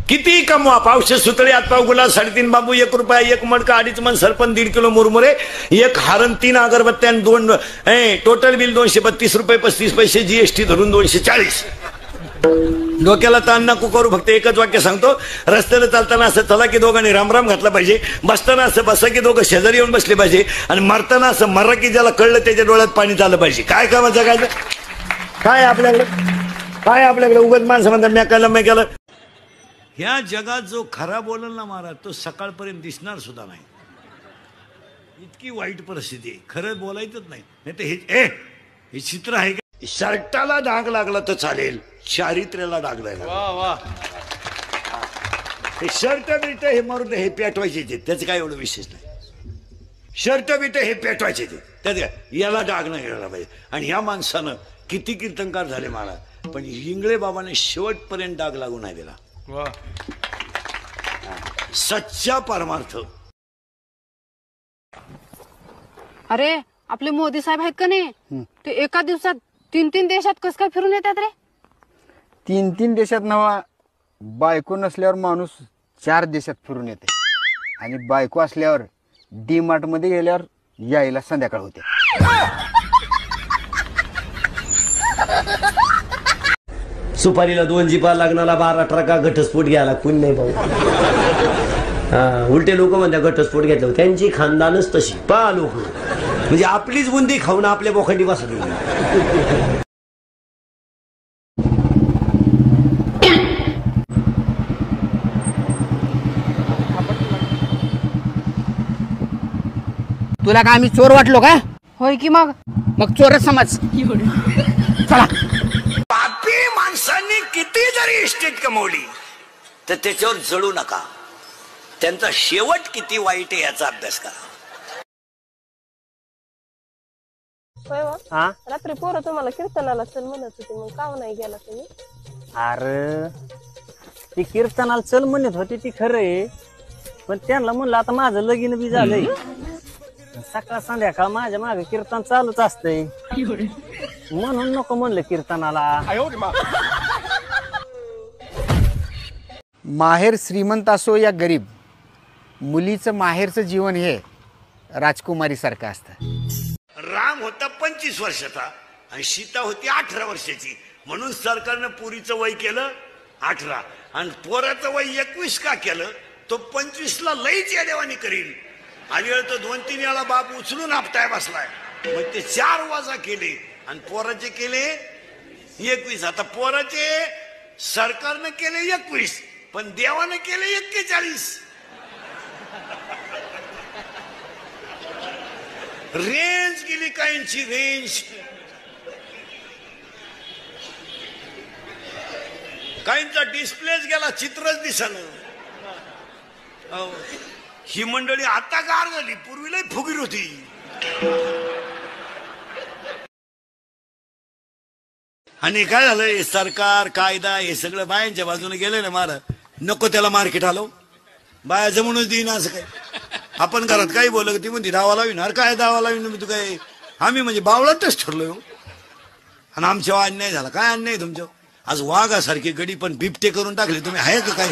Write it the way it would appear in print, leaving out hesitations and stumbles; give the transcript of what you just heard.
किती कमवा, पावशे सुतळे हात पाव गुलाब 3.5 बांबू 1 रुपया 1 मडका 2.5 मन सरपण 1.5 किलो मुरमुरे 1 हारण 3 अगरबत्त्या 2 टोटल बिल 232 रुपये 35 पैसे जीएसटी धरून 240. डोक्याला ताण नको करू, फक्त एकच वाक्य सांगतो. रस्त्याला चालताना असं चला की दोघांनी रामराम घातला पाहिजे, बसताना असं बसा की दोघं शेजारी येऊन बसले पाहिजे, आणि मरताना असं मरा की ज्याला कळलं त्याच्या डोळ्यात पाणी चाललं पाहिजे. काय कामा जगायचं? काय आपल्याकडे उगाच माणसं म्हणतात मी केलं. ह्या जगात जो खरा बोलल ना महाराज, तो सकाळपर्यंत दिसणार सुद्धा नाही. इतकी वाईट परिस्थिती आहे, खरं बोलायचंच नाही. नाही तर हे चित्र आहे का? शर्टाला डाग लागला तर चालेल, चारित्र्याला डाग लागला. हे शर्ट बिर्ट हे मारून हे पेटवायचे ते, त्याचं काय एवढं विशेष नाही. शर्ट बिर्ट हे पेटवायचे ते, त्याचं काय याला डाग नाही यायला पाहिजे. आणि ह्या माणसानं किती कीर्तनकार झाले महाराज, पण इंगळे बाबाने शेवटपर्यंत डाग लागू नाही दिला. सच्चा परमार्थ. अरे आपले मोदी साहेब आहेत का नाही, ते एका दिवसात 3 देशात कसं काय फिरून येतात रे? 3 देशात नवा. बायको नसल्यावर माणूस 4 देशात फिरून येते, आणि बायको असल्यावर डी मार्ट मध्ये गेल्यावर यायला संध्याकाळ होते. सुपारीला 2 जिपा लागणारा 12 ट्रका घटस्फोट घ्यायला कोण नाही भाऊ. उलटे लोक म्हणतात घटस्फोट घेतलं, त्यांची खानदानच तशी पा लोक, म्हणजे आपलीच बुंदी खाऊन आपल्या बोखंडी बसली. तुला का आम्ही चोर वाटलो का? होय की मग चोरच समज. चला. पापी माणसांनी किती जरी इस्टेट कमवली तर त्याच्यावर जळू नका. त्यांचा शेवट किती वाईट आहे याचा अभ्यास करा. रात्री पोरं तुम्हाला कीर्तनाला चल म्हणत होते, मग का नाही गेला तुम्ही? अरे ती कीर्तनाला चल म्हणत होती ती खरं आहे, पण त्यांना म्हणलं आता माझं लगीन बी झालंय, सकाळ संध्याकाळ माझ्या मागे कीर्तन चालूच असतंय, म्हणून नको म्हणलं कीर्तनाला. माहेर श्रीमंत असो या गरीब, मुलीचं माहेरचं जीवन हे राजकुमारी सारखं असतं. राम होता 25 वर्षाचा आणि सीता होती 18 वर्षाची, म्हणून सरकारनं पुरीचं वय केलं 18 आणि पोराचं वय 21 का केलं? तो 25ला लईच या देवानी करील. अलीकडे तर 2-3 वेळा बाप उचलून आपटाय बसलाय, मग ते 4 वाजा केले आणि पोराचे केले 21. आता पोराचे सरकारनं केले 21, पण देवानं केले 41. रेंज गेली काहींची रेंज, काहींचा डिस्प्लेच गेला, चित्रच दिसलं. ही मंडळी आता गार झाली, पूर्वी लई फुगीर होती. आणि काय झालं, सरकार कायदा हे सगळं बायांच्या बाजूने गेलं ना महाराज. नको त्याला मार्केट आलो, बाया जमूनच देईन असं काय. आपण घरात काही बोललं ती म्हणते दावा लाविणार, काय दावा लावीन तू काय? आम्ही म्हणजे बावळाटच ठरलोय. आणि आमच्यावर अन्याय झाला. काय अन्याय तुमच्या? आज वाघासारखी गडी पण बिबटे करून टाकले तुम्ही, आहे का काय?